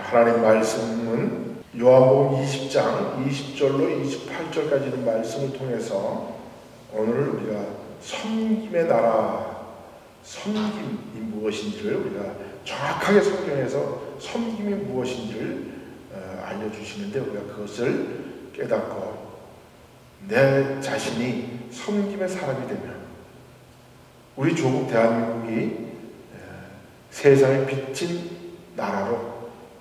하나님 말씀은 요한복음 20장 20절로 28절까지 있는 말씀을 통해서 오늘 우리가 섬김의 나라, 섬김이 무엇인지를 우리가 정확하게 성경에서 섬김이 무엇인지를 알려주시는데, 우리가 그것을 깨닫고 내 자신이 섬김의 사람이 되면 우리 조국 대한민국이 세상에 비친 나라로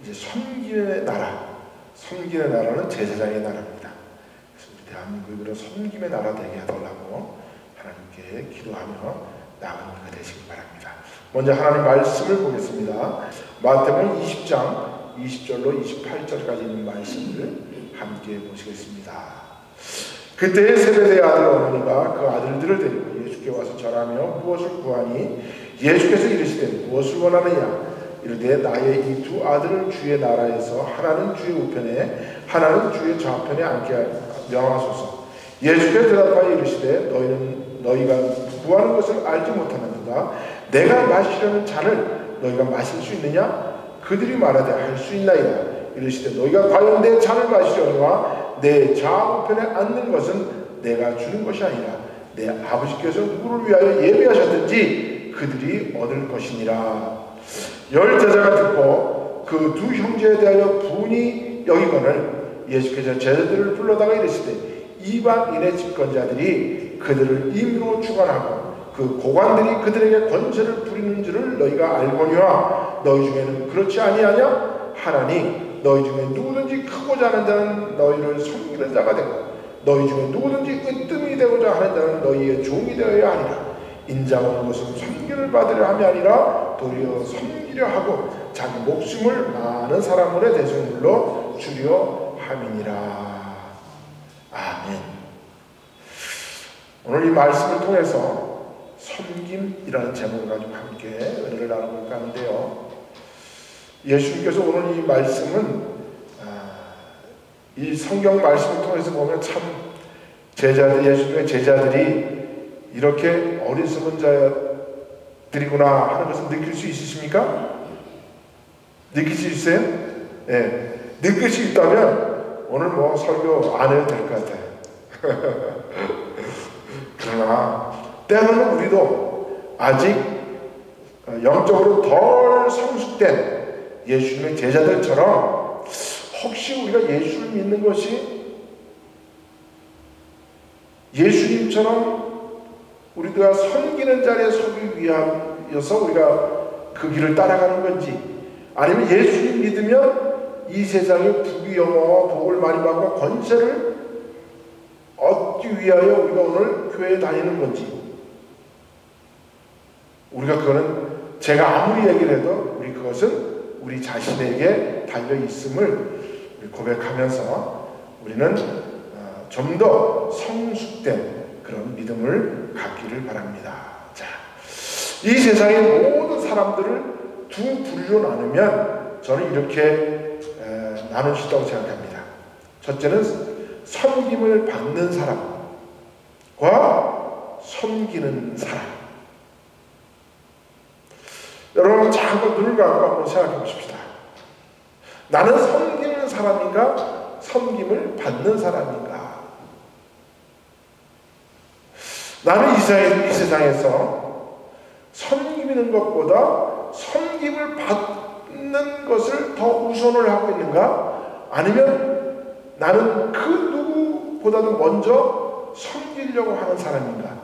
이제 섬김의 나라는 제사장의 나라입니다. 그래서 우리 대한민국이 그런 섬김의 나라 되게 해달라고 하나님께 기도하며 나아가는 것 되시기 바랍니다. 먼저 하나님 말씀을 보겠습니다. 마태복음 20장 20절로 28절까지 있는 말씀을 함께 보시겠습니다. 그때 세베대의 아들 어머니가 그 아들들을 데리고 예수께 와서 절하며 무엇을 구하니 예수께서 이르시되 무엇을 원하느냐 이르되 나의 이 두 아들을 주의 나라에서 하나는 주의 우편에 하나는 주의 좌편에 앉게 명하소서. 예수께서 대답하여 이르시되 너희가 구하는 것을 알지 못하는도다. 내가 마시려는 잔을 너희가 마실 수 있느냐? 그들이 말하되 할 수 있나이다. 이르시되 너희가 과연 내 잔을 마시려니와 내 좌우편에 앉는 것은 내가 주는 것이 아니라 내 아버지께서 누구를 위하여 예비하셨든지 그들이 얻을 것이니라. 열 제자가 듣고 그 두 형제에 대하여 분이 여기거늘 예수께서 제자들을 불러다가 이르시되 이방인의 집권자들이 그들을 임의로 주관하고 그 고관들이 그들에게 권세를 부리는 줄을 너희가 알거니와 너희 중에는 그렇지 아니하냐? 하나니 너희 중에 누구든지 크고자 하는 자는 너희를 섬기는 자가 되고 너희 중에 누구든지 으뜸이 되고자 하는 자는 너희의 종이 되어야 하리라. 인자가 온 것은 섬기를 받으려 함이 아니라 도리어 섬기려 하고 자기 목숨을 많은 사람들의 대속물로 주려 함이니라. 아멘. 오늘 이 말씀을 통해서 섬김이라는 제목을 가지고 함께 은혜를 나눠볼까 하는데요, 예수님께서 오늘 이 말씀은 이 성경 말씀을 통해서 보면 참 예수님의 제자들이 이렇게 어리석은 자들이구나 하는 것을 느낄 수 있으십니까? 느낄 수 있어요? 네. 느낄 수 있다면 오늘 설교 안 해도 될 것 같아요. 그러나 때로는 우리도 아직 영적으로 덜 성숙된 예수님의 제자들처럼 혹시 우리가 예수를 믿는 것이 예수님처럼 우리가 섬기는 자리에 서기 위하여서 우리가 그 길을 따라가는 건지, 아니면 예수님 믿으면 이 세상의 부귀영화와 복을 많이 받고 권세를 얻기 위하여 우리가 오늘 교회에 다니는 건지, 우리가 그거는 제가 아무리 얘기를 해도 우리 그것은 우리 자신에게 달려있음을 고백하면서 우리는 좀 더 성숙된 그런 믿음을 갖기를 바랍니다. 자, 이 세상의 모든 사람들을 두 부류로 나누면 저는 이렇게 나눌 수 있다고 생각합니다. 첫째는 섬김을 받는 사람과 섬기는 사람. 여러분 잠깐 눈을 감고 한번 생각해 보십시다. 나는 섬기는 사람인가? 섬김을 받는 사람인가? 나는 이 세상에서 섬기는 것보다 섬김을 받는 것을 더 우선을 하고 있는가? 아니면 나는 그 누구보다도 먼저 섬기려고 하는 사람인가?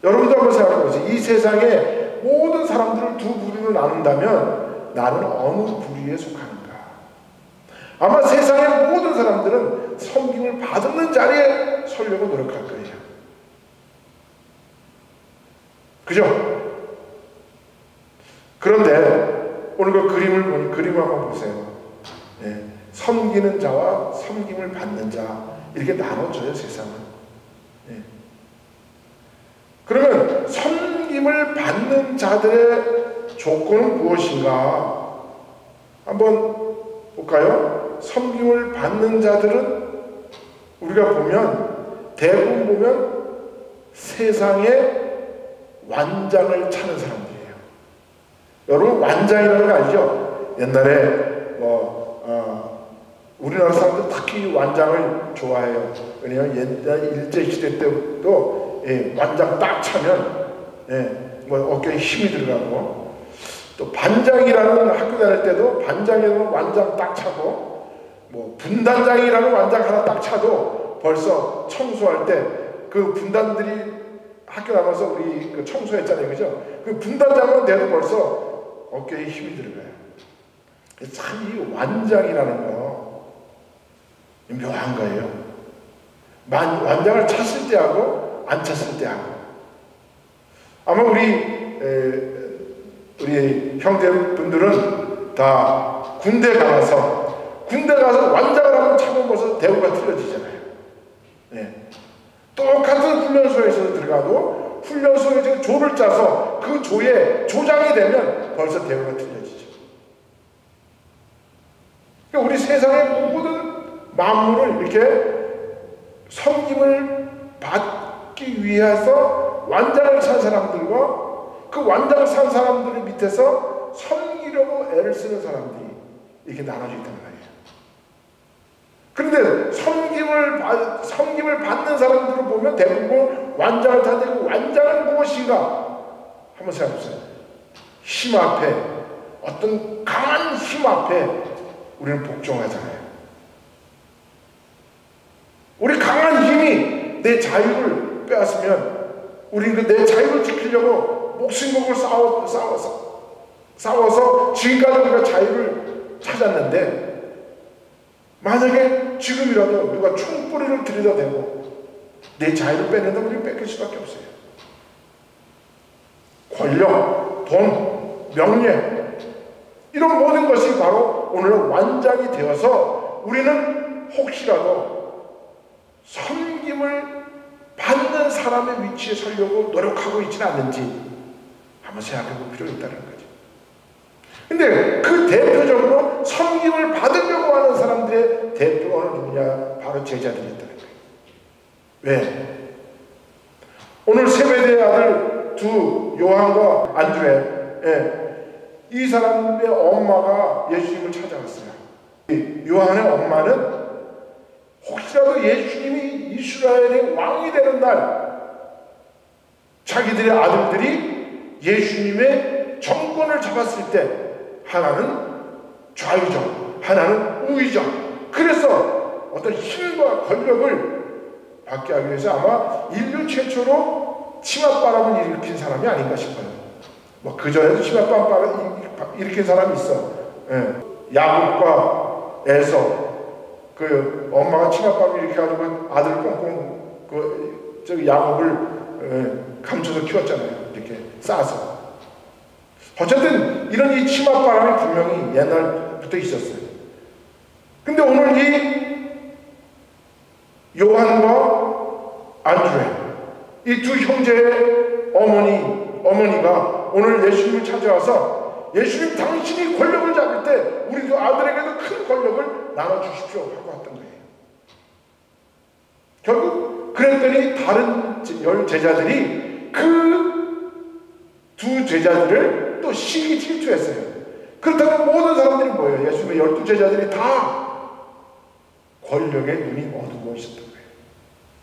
여러분도 한번 생각해 보세요. 이 세상의 모든 사람들을 두 부류로 나눈다면 나는 어느 부류에 속하는가? 아마 세상의 모든 사람들은 섬김을 받는 자리에 서려고 노력할 거예요. 그죠? 그런데 오늘 그 그림을 한번 보세요. 네. 섬기는 자와 섬김을 받는 자, 이렇게 나눠져요, 세상은. 네. 그러면 섬김을 받는 자들의 조건은 무엇인가? 한번 볼까요? 섬김을 받는 자들은 우리가 보면 대부분 보면 세상의 완장을 찾는 사람들이에요. 여러분 완장이라는 거 알죠? 옛날에 우리나라 사람들 특히 완장을 좋아해요. 왜냐하면 옛날 일제시대 때도 완장 딱 차면 어깨에 힘이 들어가고, 또 반장이라는 학교 다닐 때도 반장이라는 완장 딱 차고, 분단장이라는 완장 하나 딱 차도 벌써 청소할 때 그 분단들이 학교 나가서 우리 그 청소했잖아요, 그죠? 그 분단장은 돼도 벌써 어깨에 힘이 들어가요. 참 이 완장이라는 거 묘한 거예요. 완장을 찼을 때 하고 안 찼을 때 하고. 아마 우리 형제분들은 다 군대 가서 완장을 한번 차보면서 대우가 틀려지잖아요. 똑같은 훈련소에서 들어가도 훈련소에 조를 짜서 그 조에 조장이 되면 벌써 대우가 틀려지죠. 그러니까 우리 세상의 모든 만물을 이렇게 섬김을 받기 위해서 완장을 찬 사람들과 그 완장을 찬 사람들 밑에서 섬기려고 애를 쓰는 사람들이 이렇게 나눠져 있단 말이에요. 그런데 섬김을 받는 사람들을 보면 대부분 완장을 타고, 완장은 무엇인가 한번 생각해보세요. 힘 앞에, 어떤 강한 힘 앞에 우리는 복종하잖아요. 우리 강한 힘이 내 자유를 빼앗으면 우리는 내 자유를 지키려고 목숨 걸고 싸워서 지금까지 우리가 자유를 찾았는데, 만약에 지금이라도 누가 총뿌리를 들여다대고 내 자유를 뺏는다면 우리는 뺏길 수밖에 없어요. 권력, 돈, 명예, 이런 모든 것이 바로 오늘 완장이 되어서 우리는 혹시라도 섬김을 받는 사람의 위치에 서려고 노력하고 있지는 않는지 한번 생각해 볼 필요가 있다는 거죠. 근데 그 대표적으로 섬김을 받으려고 하는 사람들의 대표가 누구냐? 바로 제자들이 있다는 거예요. 왜? 오늘 세베대의 아들 두 요한과 안드레, 이 사람의 엄마가 예수님을 찾아왔어요. 요한의 엄마는 혹시라도 예수님이 이스라엘의 왕이 되는 날 자기들의 아들들이 예수님의 정권을 잡았을 때 하나는 좌의정, 하나는 우의정, 그래서 어떤 힘과 권력을 받게 하기 위해서 아마 인류 최초로 치맛바람을 일으킨 사람이 아닌가 싶어요. 그전에도 치맛바람을 일으킨 사람이 있어. 야곱과 에서 그 엄마가 치맛바람을 일으켜가지고 아들을 꽁꽁 야곱을 감춰서 키웠잖아요. 이렇게 싸서. 어쨌든 이런 이 치맛바람이 분명히 옛날부터 있었어요. 근데 오늘 이 요한과 안드레, 이 두 형제의 어머니가 오늘 예수님을 찾아와서 예수님 당신이 권력을 잡을 때 우리도 아들에게도 큰 권력을 나눠주십시오 하고 왔던 거예요. 결국 그랬더니 다른 제자들이 그 두 제자들을 또 시기 질투했어요. 그렇다면 모든 사람들이 뭐예요? 예수님의 12제자들이 다 권력에 눈이 어두워 있었던 거예요.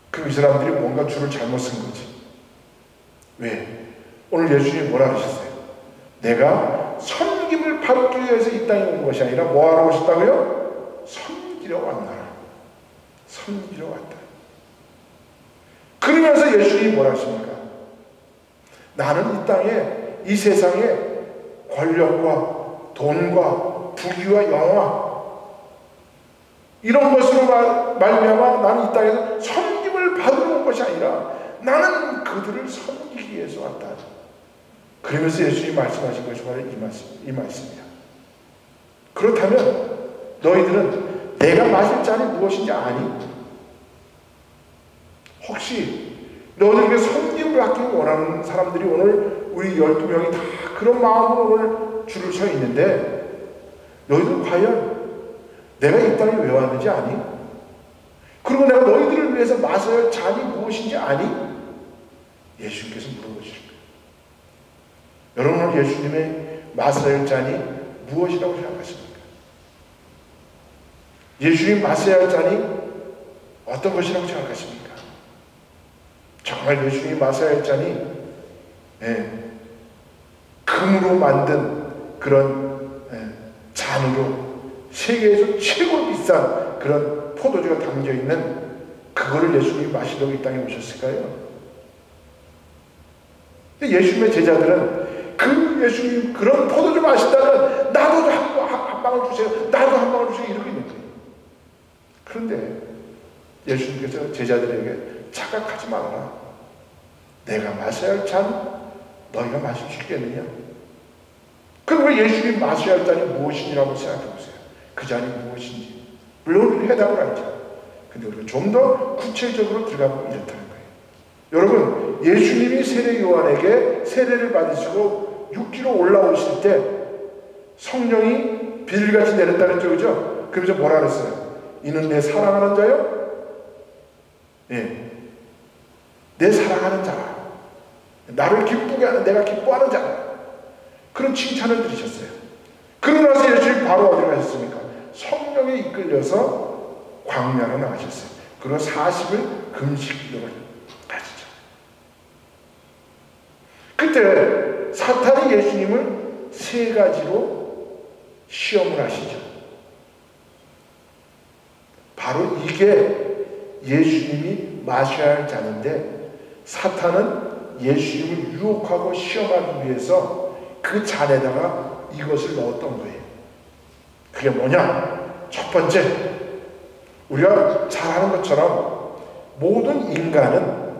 그럼 이 사람들이 뭔가 줄을 잘못 쓴 거지. 왜? 오늘 예수님이 뭐라 하셨어요? 내가 섬김을 받기 위해서 이 땅에 온 것이 아니라 뭐 하러 오셨다고요? 섬기러 왔나라. 섬기러 왔다. 그러면서 예수님이 뭐라 하십니까? 나는 이 땅에, 이 세상에 권력과 돈과 부귀와 영화 이런 것으로 말미암아 나는 이 땅에서 섬김을 받으러 온 것이 아니라 나는 그들을 섬기기 위해서 왔다. 그러면서 예수님이 말씀하신 것이 바로 이 말씀이야. 그렇다면 너희들은 내가 마실 잔이 무엇인지 아니? 혹시 너희들에게 섬김을 받기 원하는 사람들이 오늘 우리 12명이 다 그런 마음으로 오늘 줄을 서 있는데 너희들 과연 내가 이 땅에 왜 왔는지 아니? 그리고 내가 너희들을 위해서 마셔야 할 잔이 무엇인지 아니? 예수님께서 물어보실 거예요. 여러분 오늘 예수님의 마셔야 할 잔이 무엇이라고 생각하십니까? 예수님 마셔야 할 잔이 어떤 것이라고 생각하십니까? 정말 예수님 마셔야 할 잔이 금으로 만든 그런 잔으로 세계에서 최고로 비싼 그런 포도주가 담겨있는 그거를 예수님이 마시려고 이 땅에 오셨을까요? 예수님의 제자들은 그 예수님 그런 포도주 마신다면 나도 한 방울 주세요. 나도 한 방울 주세요. 이러고 있는 거예요. 그런데 예수님께서 제자들에게 착각하지 말아라. 내가 마셔야 할 잔 너희가 마실 수 있겠느냐? 그럼 예수님 마셔야 할 잔이 무엇이라고 생각해 보세요. 그 잔이 무엇인지. 물론 해답을 알죠. 근데 우리가 좀 더 구체적으로 들어가면 이렇다는 거예요. 여러분, 예수님이 세례 요한에게 세례를 받으시고 육지로 올라오실 때 성령이 비둘기같이 내렸다 그랬죠. 그죠? 그러면서 뭐라 그랬어요? 이는 내 사랑하는 자요? 내 사랑하는 자라. 나를 기쁘게 하는 내가 기뻐하는 자라. 그런 칭찬을 들으셨어요. 그러고 나서 예수님이 바로 어디로 가셨습니까? 성령에 이끌려서 광야로 나가셨어요. 그리고 40일 금식기도를 가시죠. 그때 사탄이 예수님을 세 가지로 시험을 하시죠. 바로 이게 예수님이 마셔야 할 잔인데 사탄은 예수님을 유혹하고 시험하기 위해서 그 잔에다가 이것을 넣었던 거예요. 그게 뭐냐? 첫 번째, 우리가 잘 아는 것처럼 모든 인간은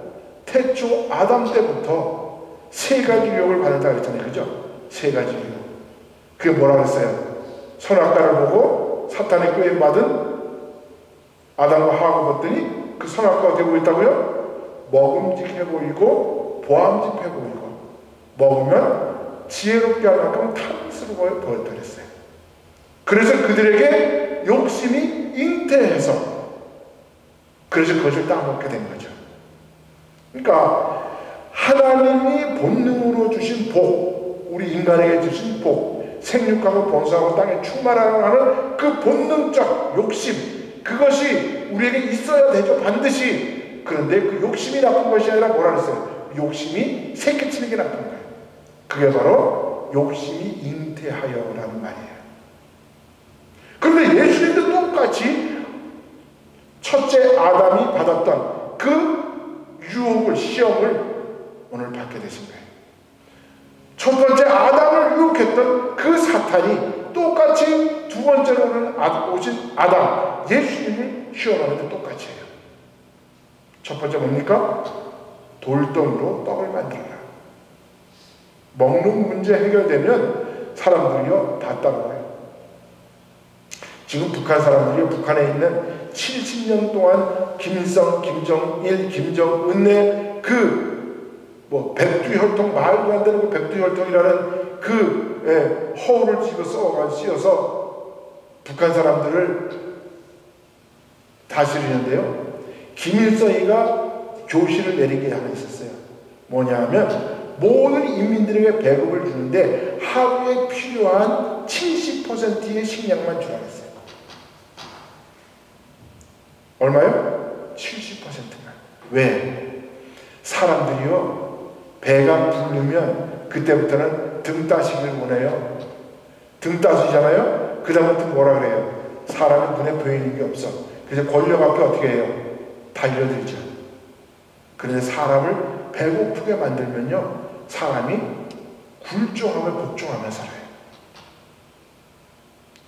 태초 아담 때부터 세 가지 유혹을 받았다고 했잖아요. 그죠? 세 가지 유혹. 그게 뭐라 그랬어요? 선악과를 보고 사탄의 꾀에 받은 아담과 하와가 봤더니 그 선악과가 어떻게 보였다고요? 먹음직해 보이고 보암직해 보이고 먹으면 지혜롭게 할 만큼 탐스러워 보였다 그랬어요. 그래서 그들에게 욕심이 잉태해서 그래서 그것을 따먹게 된 거죠. 그러니까 하나님이 본능으로 주신 복, 우리 인간에게 주신 복, 생육하고 번성하고 땅에 충만하라고 하는 그 본능적 욕심, 그것이 우리에게 있어야 되죠. 반드시. 그런데 그 욕심이 나쁜 것이 아니라 뭐라 그랬어요? 욕심이 새끼치는 게 나쁜 거예요. 그게 바로 욕심이 잉태하여라는 말이에요. 그런데 예수님도 똑같이 첫째 아담이 받았던 그 유혹을, 시험을 오늘 받게 되신 거예요. 첫 번째 아담을 유혹했던 그 사탄이 똑같이 두 번째로 오신 아담, 예수님을 시험하는데 똑같이 해요. 첫 번째 뭡니까? 돌덩이로 떡을 만들어라. 먹는 문제 해결되면 사람들이요 다 따라와요. 지금 북한 사람들이 북한에 있는 70년 동안 김일성, 김정일, 김정은의 백두혈통, 말도 안 되는 그 백두혈통이라는 그 허울을 씌워서 북한 사람들을 다스리는데요. 김일성이가 교시를 내린 게 하나 있었어요. 뭐냐 하면 모든 인민들에게 배급을 주는데 하루에 필요한 70%의 식량만 주라고 했어요. 얼마요? 70%만. 왜? 사람들이요 배가 부르면 그때부터는 등 따시기를 원해요. 등 따시잖아요. 그 다음부터 뭐라 그래요? 사람이 눈에 보이는 게 없어. 그래서 권력 앞에 어떻게 해요? 달려들죠. 그런데 사람을 배고프게 만들면요 사람이 굴종하며 복종하며 살아요.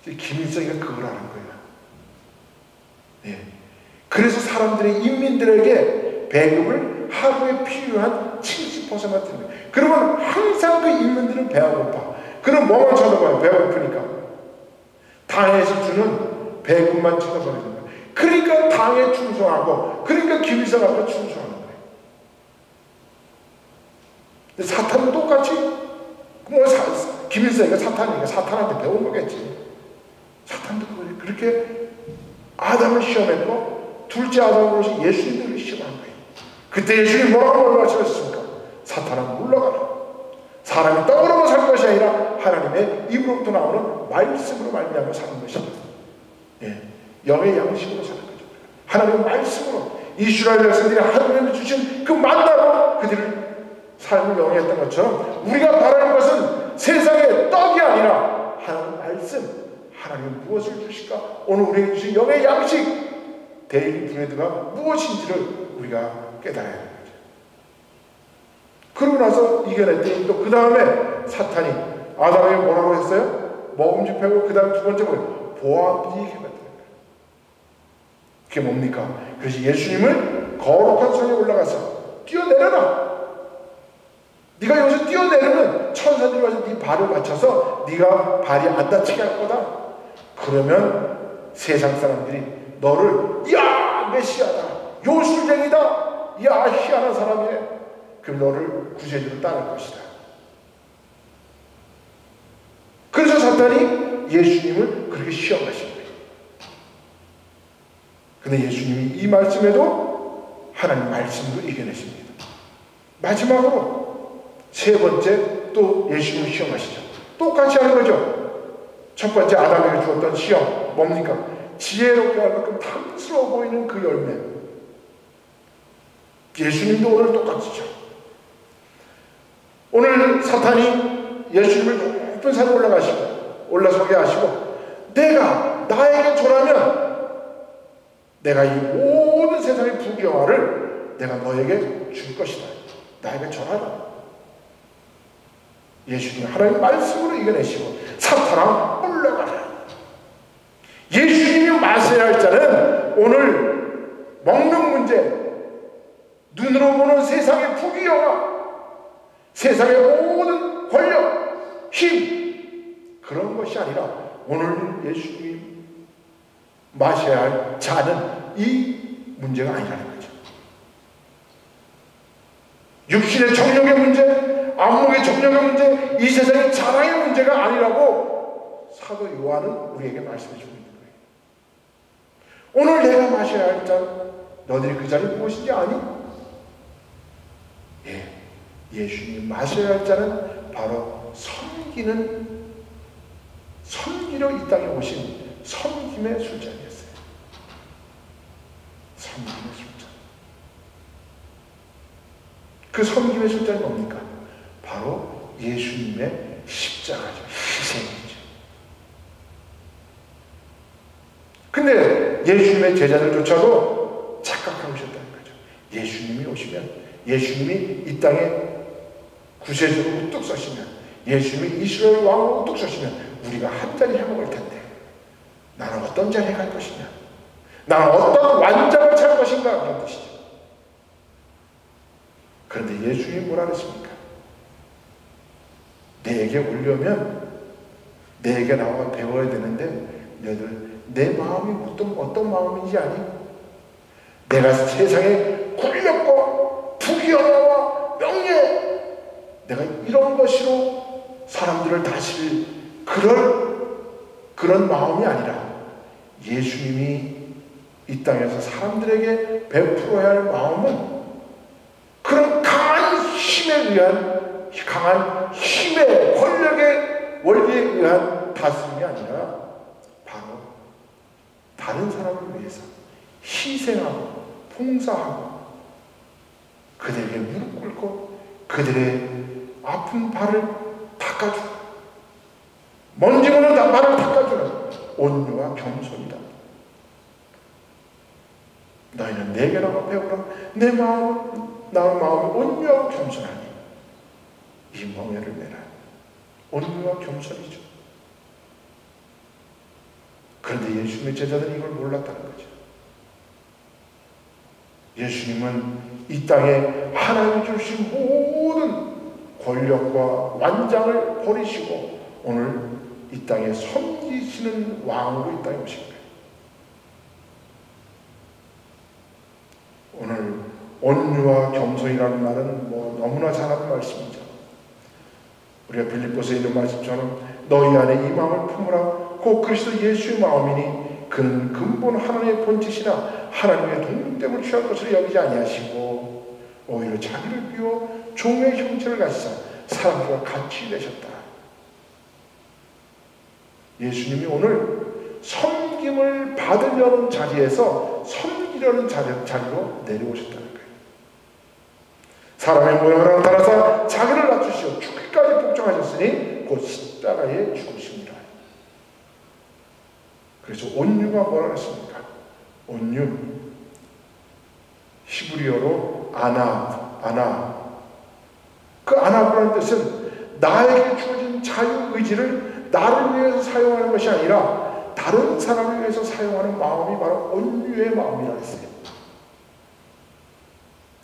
김일성이가 그걸 아는 거예요. 예. 그래서 사람들이 인민들에게 배급을 하루에 필요한 70%만 드는 거예요. 그러면 항상 그 인민들은 배가 고파. 그럼 뭐만 쳐다봐요? 배가 고프니까. 당에서 주는 배급만 쳐다보는 거예요. 그러니까 당에 충성하고, 그러니까 김일성 앞에 충성하는 거예요. 근데 사탄은 똑같이, 김일성이가 사탄이니까 사탄한테 배운 거겠지. 사탄도 그렇게 아담을 시험했고, 둘째 아담으로 예수님을 시험한 거예요. 그때 예수님이 뭐라고 말씀하셨습니까? 사탄아 물러가라. 사람이 떡으로만 살 것이 아니라 하나님의 입으로부터 나오는 말씀으로 말미암아 사는 것이다. 예, 영의 양식으로 사는 거죠. 하나님의 말씀으로 이스라엘 백성들이 하나님이 주신 그 만나로 그들을 삶을 영위했던 것처럼 우리가 바라는 것은 세상의 떡이 아니라 하나님의 말씀, 하나님은 무엇을 주실까? 오늘 우리에게 주신 영의 양식, 데일리 브레드가 무엇인지를 우리가 깨달아야 합니다. 그러고 나서 이겨냈더니 또 그 다음에 사탄이 아담에게 뭐라고 했어요? 먹음직 패고 그 다음 두 번째 뭐예요? 보암직에 받는 거예요. 그게 뭡니까? 그래서 예수님을 거룩한 성에 올라가서 뛰어내려라. 네가 여기서 뛰어내리면 천사들이 와서 네 발을 맞춰서 네가 발이 안 다치게 할 거다. 그러면 세상 사람들이 너를 야 메시아다, 요술쟁이다, 야 희한한 사람이네, 그럼 너를 구세주로 따를 것이다. 그래서 사탄이 예수님을 그렇게 시험하신 거예요. 근데 예수님이 이 말씀에도 하나님 말씀으로 이겨내십니다. 마지막으로 세 번째 또 예수님을 시험하시죠. 똑같이 하는 거죠. 첫 번째 아담에게 주었던 시험 뭡니까? 지혜롭게 할 만큼 탐스러워 보이는 그 열매. 예수님도 오늘 똑같이죠. 오늘 사탄이 예수님을 높은 산에 올라서게 하시고 내가 나에게 절하면 내가 이 모든 세상의 부귀영화를 내가 너에게 줄 것이다. 나에게 절하라. 예수님 하나님 말씀으로 이겨내시고 사탄아 올라가라. 예수님이 마셔야 할 자는 오늘 먹는 문제, 눈으로 보는 세상의 부귀영화, 세상의 모든 권력, 힘, 그런 것이 아니라 오늘 예수님이 마셔야 할 자는 이 문제가 아니라는 거죠. 육신의 정욕의 문제, 안목의 정욕의 문제, 이 세상의 자랑의 문제가 아니라고 사도 요한은 우리에게 말씀해 주고 있는 거예요. 오늘 내가 마셔야 할 잔, 너희들이 그 잔이 무엇인지 아니? 예, 예수님이 마셔야 할 잔은 바로 섬기려 이 땅에 오신 섬김의 술잔이었어요. 섬김의 술잔. 그 섬김의 술잔이 뭡니까? 바로 예수님의 십자가죠. 희생이죠. 근데 예수님의 제자들조차도 착각하고 있었다는 거죠. 예수님이 오시면, 예수님이 이 땅에 구세주로 우뚝 서시면, 예수님이 이스라엘 왕으로 우뚝 서시면 우리가 한 자리 해먹을 텐데 나는 어떤 자리에 갈 것이냐, 나는 어떤 완장을 찾을 것인가, 그런 뜻이죠. 그런데 예수님이 뭐라 그랬습니까? 내게 오려면 내게 나와 배워야 되는데 너희들 내 마음이 어떤 마음인지 아니? 내가 세상의 권력과 부귀영화와 명예, 내가 이런 것으로 사람들을 다스릴 그런 마음이 아니라 예수님이 이 땅에서 사람들에게 베풀어야 할 마음은 그런 강한 힘에 의한, 강한 힘의 권력의 원리에 의한 다스림이 아니라 바로 다른 사람을 위해서 희생하고 봉사하고 그들에게 무릎 꿇고 그들의 아픈 발을 닦아주고 먼지 묻은 발을 닦아주는 온유와 겸손이다. 너희는 내게 나와 배우라. 내 마음이 온유하고 겸손하니 이 멍에를 내라. 온유와 겸손이죠. 그런데 예수님의 제자들은 이걸 몰랐다는 거죠. 예수님은 이 땅에 하나님이 주신 모든 권력과 완장을 버리시고 오늘 이 땅에 섬기시는 왕으로 이 땅에 오신 거예요. 오늘 온유와 겸손이라는 말은 너무나 잘 아는 말씀이죠. 우리가 빌립보서에 있는 말씀처럼 너희 안에 이 마음을 품으라. 곧 그리스도 예수의 마음이니 그는 근본 하나님의 본체시나 하나님의 동등됨을 취할 것을 여기지 아니하시고 오히려 자기를 비워 종의 형체를 가지사 사람들과 같이 되셨다. 예수님이 오늘 섬김을 받으려는 자리에서 섬기려는 자리로 내려오셨다는 거예요. 사람의 모양을 따라서 자기를 낮추시어 죽기까지 복종하셨으니 곧 십자가에 죽으십니다. 그래서 온유가 뭐라 했습니까? 온유, 히브리어로 아나. 그 아나라는 뜻은 나에게 주어진 자유의지를 나를 위해서 사용하는 것이 아니라 다른 사람을 위해서 사용하는 마음이 바로 온유의 마음이라고 했어요.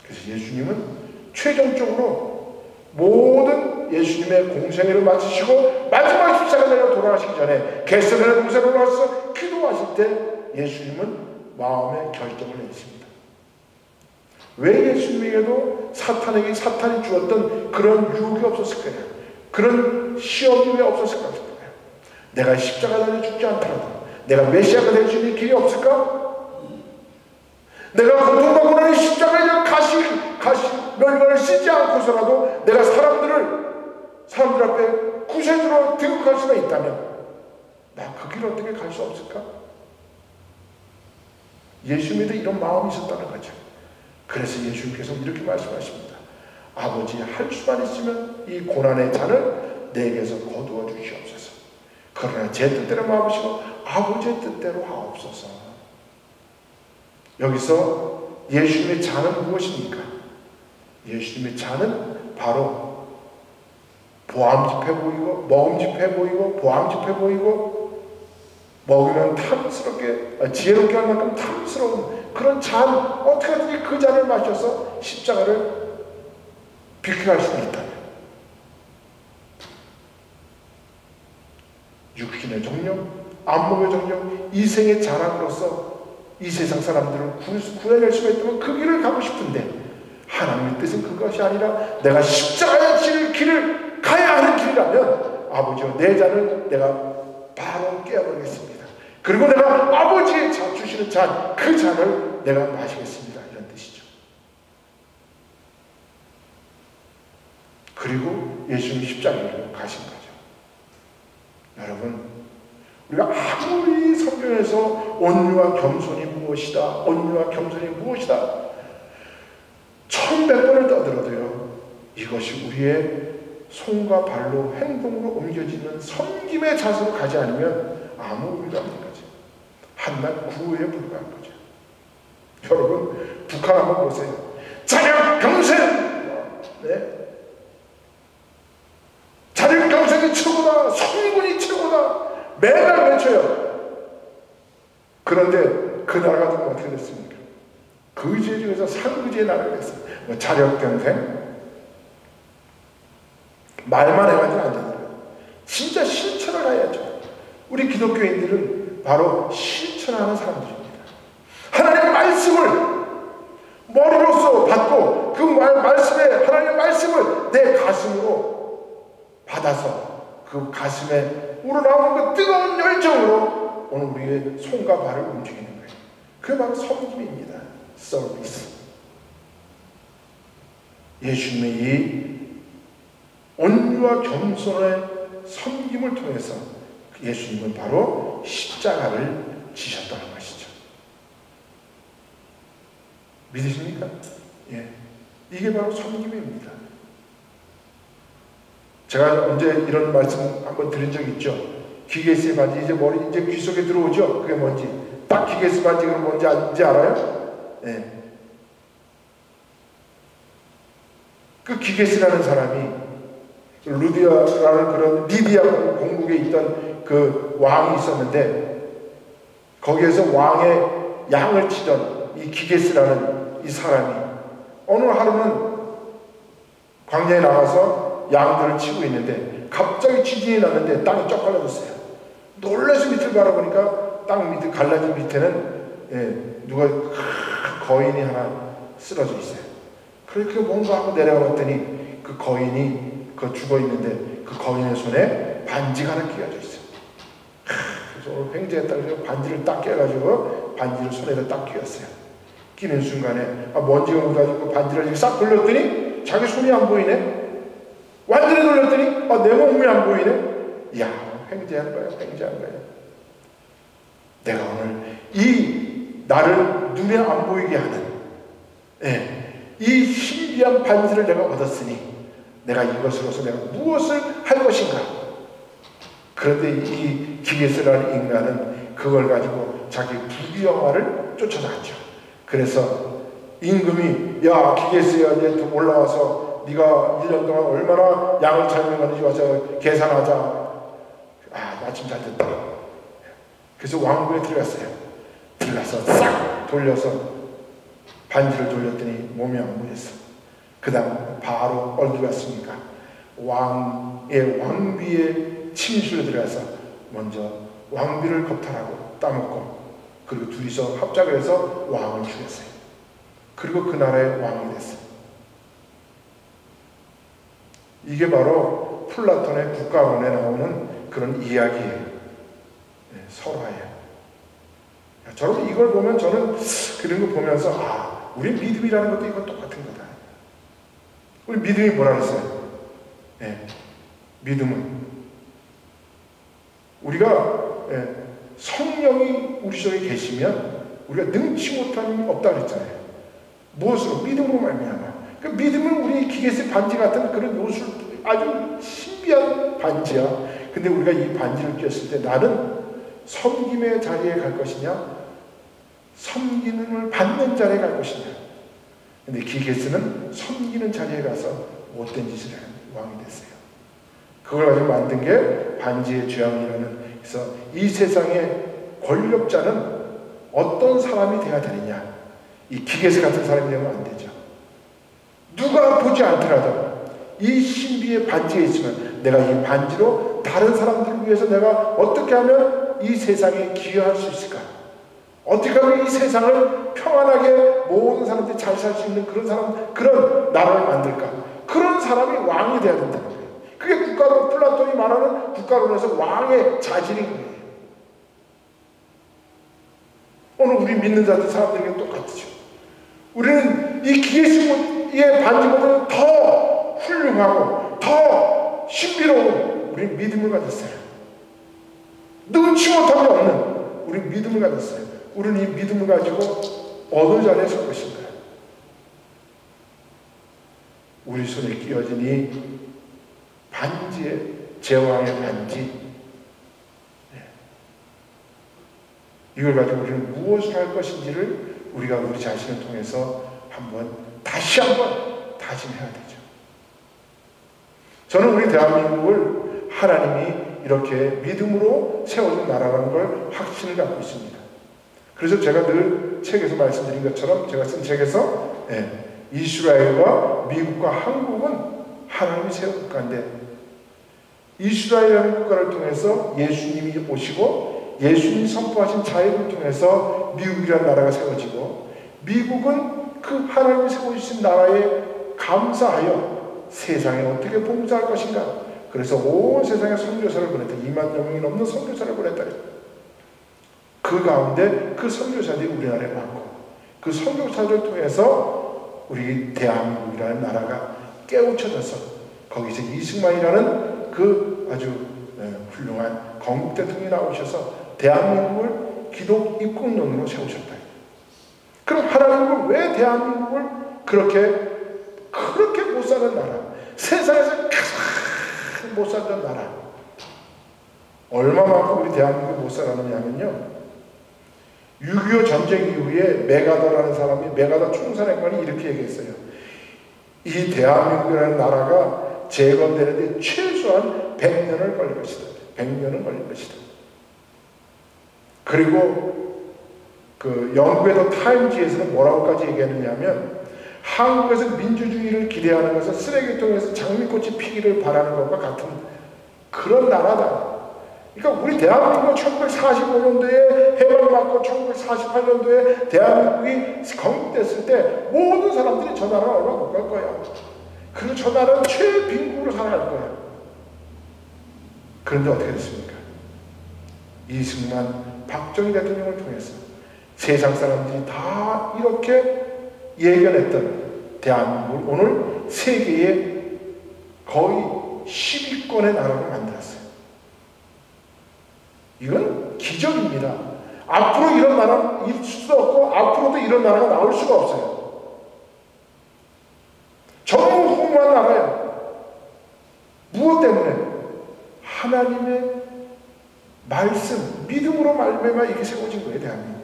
그래서 예수님은 최종적으로 모든 예수님의 공생애를 마치시고 마지막 십자가 내려 돌아가시기 전에 겟세마네 동산에 올라가서 기도하실 때 예수님은 마음의 결정을 내렸습니다. 왜 예수님에게도 사탄이 주었던 그런 유혹이 없었을까요? 그런 시험이 왜 없었을까요? 내가 십자가 달려 죽지 않더라도 내가 메시아가 될 수 있는 길이 없을까? 내가 고통과 고난의 십자가에 가시 멸관을 쓰지 않고서라도 내가 사람들 앞에 구세주로 등극할 수가 있다면 나 그 길 어떻게 갈 수 없을까? 예수님에도 이런 마음이 있었다는 거죠. 그래서 예수님께서 이렇게 말씀하십니다. 아버지, 할 수만 있으면 이 고난의 잔을 내게서 거두어 주시옵소서. 그러나 제 뜻대로 마음이시고 아버지의 뜻대로 하옵소서. 여기서 예수님의 잔은 무엇입니까? 예수님의 잔은 바로 보암직해 보이고 먹음직해 보이고 보암직해 보이고 먹으면 탐스럽게 지혜롭게 할 만큼 탐스러운 그런 잔, 어떻게 하든지 그 잔을 마셔서 십자가를 비켜갈 수 있다면 육신의 정령, 안목의 정령, 이생의 자랑으로서 이 세상 사람들을 구해낼 수가 있다면 그 길을 가고 싶은데 하나님의 뜻은 그것이 아니라 내가 십자가의 길을 가야 하는 길이라면 아버지여 내 잔을 내가 바로 깨어버리겠습니다. 그리고 내가 아버지의 주시는 잔, 그 잔을 내가 마시겠습니다. 이런 뜻이죠. 그리고 예수님이 십자가로 가신 거죠. 여러분, 우리가 아무리 성경에서 온유와 겸손이 무엇이다, 온유와 겸손이 무엇이다 1100번을 떠들어도요, 이것이 우리의 손과 발로 행동으로 옮겨지는 섬김의 자세로 가지 않으면 아무 의미가 없는 거죠. 한낱 구호에 불과한 거죠. 여러분, 북한 한번 보세요. 자력 경생! 네? 자력 경생이 최고다! 성군이 최고다! 매달 외쳐요. 그런데 그 나라가 어떻게 됐습니까? 거제 중에서 상거제의 나라가 됐어요. 뭐 자력 경생? 말만 해가지고 안 되는 거예요. 진짜 실천을 해야죠. 우리 기독교인들은 바로 실천하는 사람들입니다. 하나님의 말씀을 머리로서 받고 그 말씀에 하나님의 말씀을 내 가슴으로 받아서 그 가슴에 우러나오는 그 뜨거운 열정으로 오늘 우리의 손과 발을 움직이는 거예요. 그게 바로 섬김입니다. 서비스. 예수님의 이 온유와 겸손의 섬김을 통해서 예수님은 바로 십자가를 지셨다는 것이죠. 믿으십니까? 예. 이게 바로 섬김입니다. 제가 언제 이런 말씀 한번 드린 적 있죠? 기계스 반지, 이제 머리, 이제 귀 속에 들어오죠? 그게 뭔지. 딱 기계스 반지가 뭔지 알아요? 예. 그 기계스라는 사람이 루디아라는 그런 리비아 공국에 있던 그 왕이 있었는데 거기에서 왕의 양을 치던 이 기게스라는 이 사람이 어느 하루는 광야에 나가서 양들을 치고 있는데 갑자기 지진이 났는데 땅이 쩍 갈라졌어요. 놀라서 밑을 바라보니까 땅 밑에 갈라진 밑에는 누가 거인이 하나 쓰러져 있어요. 그렇게 뭔가 하고 내려가 봤더니 그 거인이 죽어 있는데 그 거인의 손에 반지가 하나 끼어져 있어요. 그래서 오늘 횡재했다 그래서 반지를 딱 끼워가지고 반지를 손에다 딱 끼웠어요. 끼는 순간에 먼지가 묻어가지고 반지를 싹 돌렸더니 자기 손이 안 보이네. 완전히 돌렸더니 내 몸이 안 보이네. 이야, 횡재한 거야, 횡재한 거야. 내가 오늘 이 나를 눈에 안 보이게 하는 이 신비한 반지를 내가 얻었으니 내가 이것으로서 내가 무엇을 할 것인가. 그런데 이 기게스라는 인간은 그걸 가지고 자기 부귀영화를 쫓아나갔죠. 그래서 임금이 야 기게스야, 이제 올라와서 네가 1년 동안 얼마나 양을 잡아가는지 와서 계산하자. 마침 잘 됐다. 그래서 왕궁에 들어갔어요. 들어가서 싹 돌려서 반지를 돌렸더니 몸이 안 보였어. 그 다음 바로 어디 갔습니까? 왕의 왕비의 침실로 들어가서 먼저 왕비를 겁탈하고 따먹고, 그리고 둘이서 합작을 해서 왕을 죽였어요. 그리고 그 나라의 왕이 됐어요. 이게 바로 플라톤의 국가론에 나오는 그런 이야기예요. 설화예요. 저는 이걸 보면 저는 그런 거 보면서 우리 믿음이라는 것도 이건 똑같은 거다. 우리 믿음이 뭐라 그랬어요? 믿음은 우리가 성령이 우리 속에 계시면 우리가 능치 못한 힘이 없다 그랬잖아요. 무엇으로? 믿음으로 말미암아. 그 믿음은 우리 기계의 반지 같은 그런 요술, 아주 신비한 반지야. 근데 우리가 이 반지를 꼈을 때 나는 섬김의 자리에 갈 것이냐, 섬기는 받는 자리에 갈 것이냐. 근데 기게스는 섬기는 자리에 가서 못된 짓을 한 왕이 됐어요. 그걸 가지고 만든 게 반지의 죄악이라는. 그래서 이 세상의 권력자는 어떤 사람이 돼야 되느냐, 이 기게스 같은 사람이 되면 안 되죠. 누가 보지 않더라도 이 신비의 반지에 있으면 내가 이 반지로 다른 사람들을 위해서 내가 어떻게 하면 이 세상에 기여할 수 있을까? 어떻게 하면 이 세상을 평안하게 모든 사람들이 잘 살 수 있는 그런 사람, 그런 나라를 만들까? 그런 사람이 왕이 돼야 된다는 거예요. 그게 국가론, 플라톤이 말하는 국가론에서 왕의 자질인 거예요. 오늘 우리 믿는 자들 사람들에게 똑같죠. 우리는 이 기계식의 반지보다 더 훌륭하고 더 신비로운 우리 믿음을 가졌어요. 능치 못함이 없는 우리 믿음을 가졌어요. 우리는 이 믿음을 가지고 어느 자리에 설 것인가? 우리 손에 끼어진 이 반지의 제왕의 반지, 이걸 가지고 우리는 무엇을 할 것인지를 우리가 우리 자신을 통해서 다시 한번 다짐해야 되죠. 저는 우리 대한민국을 하나님이 이렇게 믿음으로 세워준 나라라는 걸 확신을 갖고 있습니다. 그래서 제가 늘 책에서 말씀드린 것처럼, 제가 쓴 책에서 이스라엘과 미국과 한국은 하나님이 세운 국가인데, 이스라엘이라는 국가를 통해서 예수님이 오시고 예수님이 선포하신 자유를 통해서 미국이라는 나라가 세워지고, 미국은 그 하나님이 세워주신 나라에 감사하여 세상에 어떻게 봉사할 것인가. 그래서 온 세상에 선교사를 보냈다. 2만여 명이 넘는 선교사를 보냈다. 그 가운데 그 선교사들이 우리나라에 많고, 그 선교사를 통해서 우리 대한민국이라는 나라가 깨우쳐져서 거기서 이승만이라는 그 아주 훌륭한 건국 대통령이 나오셔서 대한민국을 기독 입국론으로 세우셨다. 그럼 하나님은 왜 대한민국을 그렇게 못 사는 나라, 세상에서 가장 못 살던 나라, 얼마만큼 우리 대한민국이 못 살았느냐면요, 6.25 전쟁 이후에 메가더라는 사람이, 메가더 총사령관이 이렇게 얘기했어요. 이 대한민국이라는 나라가 재건되는데 최소한 100년을 걸릴 것이다. 100년은 걸릴 것이다. 그리고 그 영국의 더 타임지에서는 뭐라고까지 얘기했느냐면, 한국에서 민주주의를 기대하는 것은 쓰레기통에서 장미꽃이 피기를 바라는 것과 같은 그런 나라다. 그러니까 우리 대한민국은 1945년도에 해방받고 1948년도에 대한민국이 건국됐을 때 모든 사람들이 저 나라를 얼마 못 갈 거야. 그리고 저 나라는 최빈국으로 살아갈 거야. 그런데 어떻게 됐습니까? 이승만, 박정희 대통령을 통해서 세상 사람들이 다 이렇게 예견했던 대한민국을 오늘 세계의 거의 10위권의 나라로 만들었어요. 이건 기적입니다. 앞으로 이런 나라는 있을 수도 없고 앞으로도 이런 나라가 나올 수가 없어요. 정말 훌륭한 나라예요. 무엇 때문에? 하나님의 말씀, 믿음으로 말미암아 이게 세워진 거예요, 대한민국이.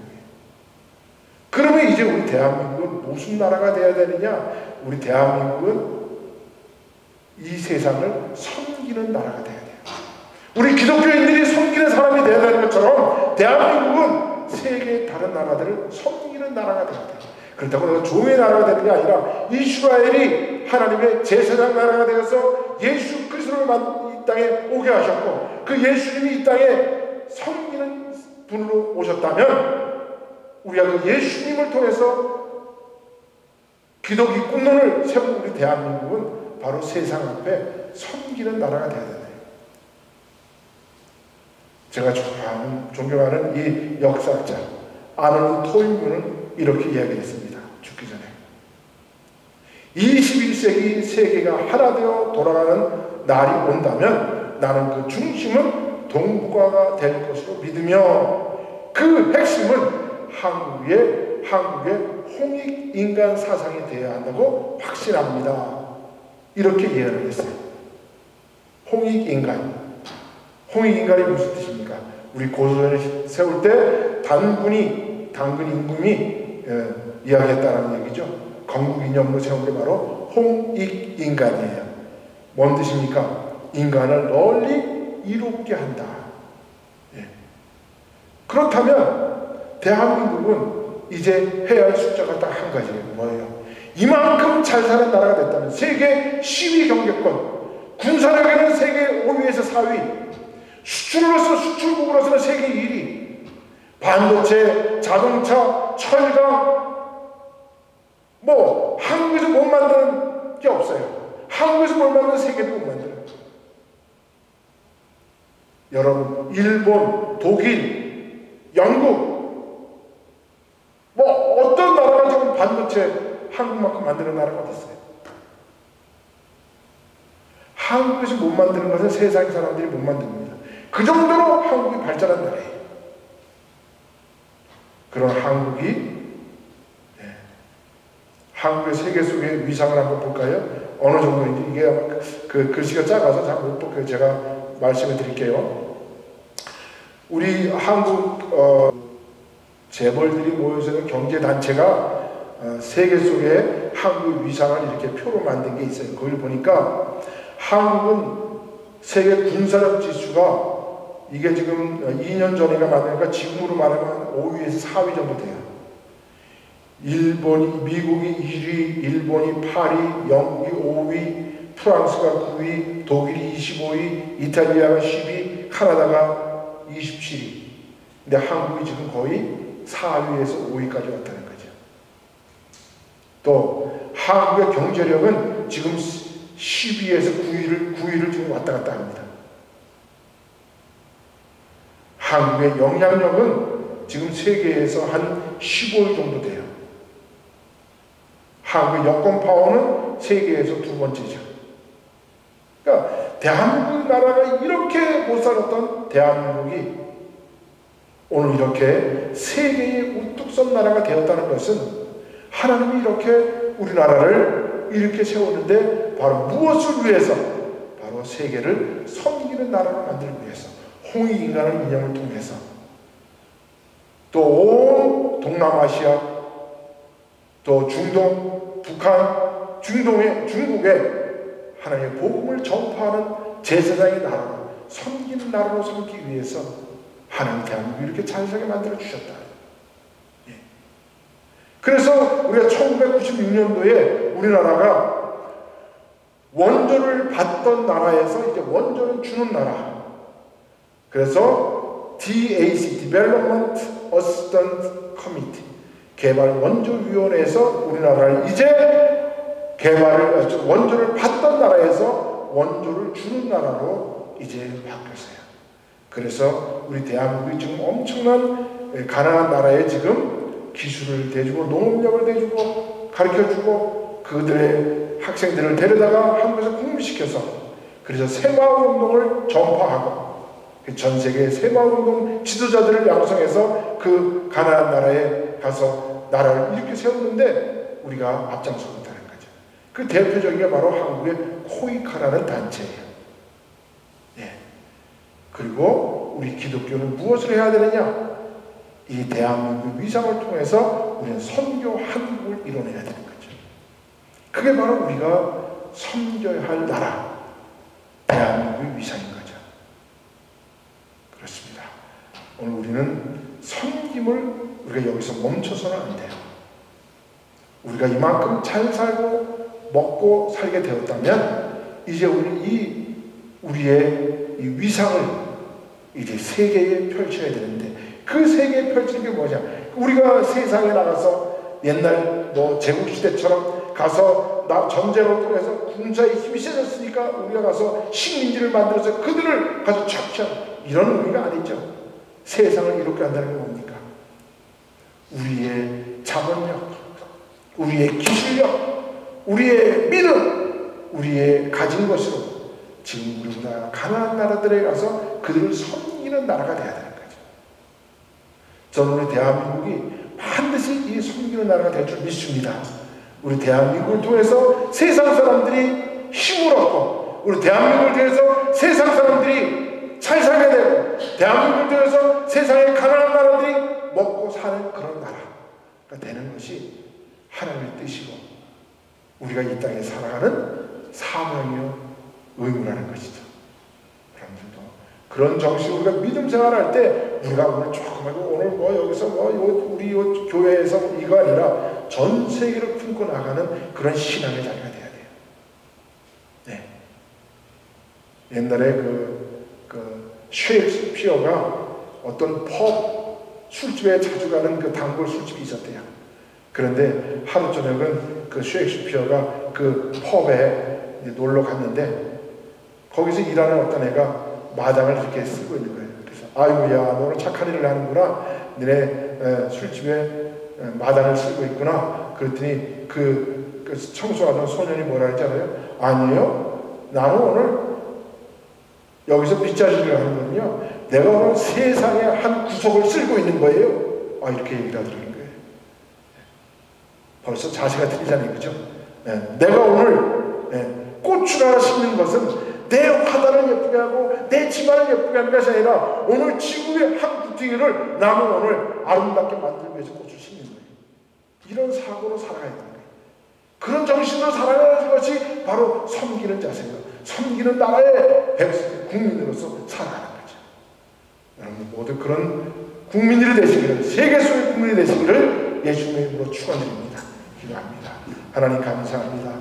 그러면 이제 우리 대한민국은 무슨 나라가 돼야 되느냐? 우리 대한민국은 이 세상을 섬기는 나라가 돼야 돼요. 우리 기독교인들이 섬기는 사람이 돼야 되는 것처럼 대한민국은 세계의 다른 나라들을 섬기는 나라가 돼야 돼요. 그렇다고 내가 종의 나라가 되는 게 아니라 이스라엘이 하나님의 제사장 나라가 되어서 예수 그리스도를 이 땅에 오게 하셨고 그 예수님이 이 땅에 섬기는 분으로 오셨다면 우리가 그 예수님을 통해서 기독의 꿈론을 세운 우리 대한민국은 바로 세상 앞에 섬기는 나라가 되어야 돼요. 제가 존경하는 이 역사학자 아놀드 토인군은 이렇게 이야기했습니다. 죽기 전에 21세기 세계가 하나 되어 돌아가는 날이 온다면 나는 그 중심은 동북아가 될 것으로 믿으며 그 핵심은 한국의 홍익인간 사상이 되어야 한다고 확신합니다. 이렇게 예언을 했어요. 홍익인간이 무슨 뜻입니까? 우리 고소전을 세울 때 당근 임금이 이야기했다는 얘기죠. 건국이념으로 세운 게 바로 홍익인간이에요. 뭔 뜻입니까? 인간을 널리 이롭게 한다. 예. 그렇다면 대한민국은 이제 해야 할 숫자가 딱 한 가지예요. 뭐예요? 이만큼 잘 사는 나라가 됐다면 세계 10위 경제권, 군사력에는 세계 5위에서 4위, 수출국으로서는 세계 1위, 반도체, 자동차, 철강, 한국에서 못 만드는 게 없어요. 한국에서 못 만드는 세계도 못 만들어요. 여러분, 일본, 독일, 영국, 어떤 나라가 지금 반도체 한국만큼 만드는 나라가 어디 있어요? 한국에서 못 만드는 것은 세상 사람들이 못 만듭니다. 그 정도로 한국이 발전한 나라예요. 그런 한국의 세계 속의 위상을 한번 볼까요? 어느 정도인지 이게 그 글씨가 작아서 잘 못 볼게요. 제가 말씀해 드릴게요. 우리 한국 재벌들이 모여서 있는 경제단체가 세계 속에 한국 위상을 이렇게 표로 만든 게 있어요. 그걸 보니까 한국은 세계 군사력 지수가 이게 지금 2년 전인가 만드니까 지금으로 말하면 5위에서 4위 정도 돼요. 미국이 1위, 일본이 8위, 영국이 5위, 프랑스가 9위, 독일이 25위, 이탈리아가 10위, 카나다가 27위. 근데 한국이 지금 거의 4위에서 5위까지 왔다는 거죠. 또 한국의 경제력은 지금 10위에서 9위를 지금 왔다 갔다 합니다. 한국의 영향력은 지금 세계에서 한 15위 정도 돼요. 한국의 여권 파워는 세계에서 두 번째죠. 그러니까 대한민국 나라가 이렇게 못 살았던 대한민국이 오늘 이렇게 세계의 우뚝 선 나라가 되었다는 것은 하나님이 이렇게 우리나라를 이렇게 세웠는데 바로 무엇을 위해서? 바로 세계를 섬기는 나라로 만들기 위해서 홍익인간의 인형을 통해서 또 온 동남아시아 또 중동, 북한, 중국에 하나님의 복음을 전파하는 제사장의 나라로 섬기는 나라로 삼기 위해서 하나님 대한민국을 이렇게 잘 살게 만들어 주셨다. 예. 그래서 우리가 1996년도에 우리나라가 원조를 받던 나라에서 이제 원조를 주는 나라. 그래서 DAC, Development Assistance Committee, 개발 원조위원회에서 우리나라를 이제 원조를 받던 나라에서 원조를 주는 나라로 이제 바뀌었어요. 그래서 우리 대한민국이 지금 엄청난 가난한 나라에 지금 기술을 대주고 농업력을 대주고 가르쳐주고 그들의 학생들을 데려다가 한국에서 공부시켜서 그래서 새마을운동을 전파하고 전 세계 새마을운동 지도자들을 양성해서 그 가나안 나라에 가서 나라를 이렇게 세우는데 우리가 앞장서고 있다는 거죠. 그 대표적인 게 바로 한국의 코이카라는 단체예요. 예. 그리고 우리 기독교는 무엇을 해야 되느냐? 이 대한민국 위상을 통해서 우리는 선교 한국을 이뤄내야 되는 거죠. 그게 바로 우리가 섬겨야 할 나라, 대한민국의 위상인 거죠. 그렇습니다. 오늘 우리는 섬김을 우리가 여기서 멈춰서는 안 돼요. 우리가 이만큼 잘 살고 먹고 살게 되었다면 이제 우리의 이 위상을 이제 세계에 펼쳐야 되는데 그 세계에 펼치는 게 뭐냐? 우리가 세상에 나가서 옛날 제국시대처럼 가서 전쟁을 통해서 군사의 힘이 세졌으니까 우리가 가서 식민지를 만들어서 그들을 가서 착취하는 이런 의미가 아니죠. 세상을 이롭게 한다는 게 뭡니까? 우리의 자본력, 우리의 기술력, 우리의 믿음, 우리의 가진 것으로 지금 우리가 가나안 나라들에 가서 그들을 섬기는 나라가 돼야 되는 거죠. 저는 우리 대한민국이 반드시 이 섬기는 나라가 될 줄 믿습니다. 우리 대한민국을 통해서 세상 사람들이 힘을 얻고 우리 대한민국을 통해서 세상 사람들이 잘 살게 되고 대한민국을 통해서 세상의 가난한 나라들이 먹고 사는 그런 나라가 되는 것이 하나님의 뜻이고 우리가 이 땅에 살아가는 사명이요 의무라는 것이죠. 여러분들도 그런 정신으로 우리가 믿음 생활할 때 우리가 오늘 조금하고 오늘 여기서 우리 교회에서 이거 아니라 전 세계를 품고 나가는 그런 신앙의 자리가 돼야 돼요. 네. 옛날에 셰익스피어가 어떤 술집에 자주 가는 그 단골 술집이 있었대요. 그런데 하루 저녁은 그 셰익스피어가 그 펍에 놀러 갔는데 거기서 일하는 어떤 애가 마당을 이렇게 쓰고 있는 거예요. 그래서 아유야 너는 착한 일을 하는구나. 너네 술집에 마당을 쓰고 있구나. 그랬더니 그 청소하던 소년이 뭐라 했잖아요. 아니요. 나는 오늘 여기서 빗자루를 하는 거는요. 내가 오늘 세상의 한 구석을 쓸고 있는 거예요. 이렇게 얘기를 하더라는 거예요. 벌써 자세가 틀리잖아요. 그죠? 내가 오늘 꽃을 하나 심는 것은 내 화단을 예쁘게 하고 내 집안을 예쁘게 하는 것이 아니라 오늘 지구의 한 구덩이를 나는 오늘 아름답게 만들기 위해서 꽃을 심는 거예요. 이런 사고로 살아가야 되는 거예요. 그런 정신으로 살아가는 것이 바로 섬기는 자세가 섬기는 나라의 국민으로서 살아가는 거죠. 여러분 모두 그런 국민들이 되시기를 세계 속의 국민이 되시기를 예수님의 이름으로 축원드립니다. 기도합니다. 하나님 감사합니다.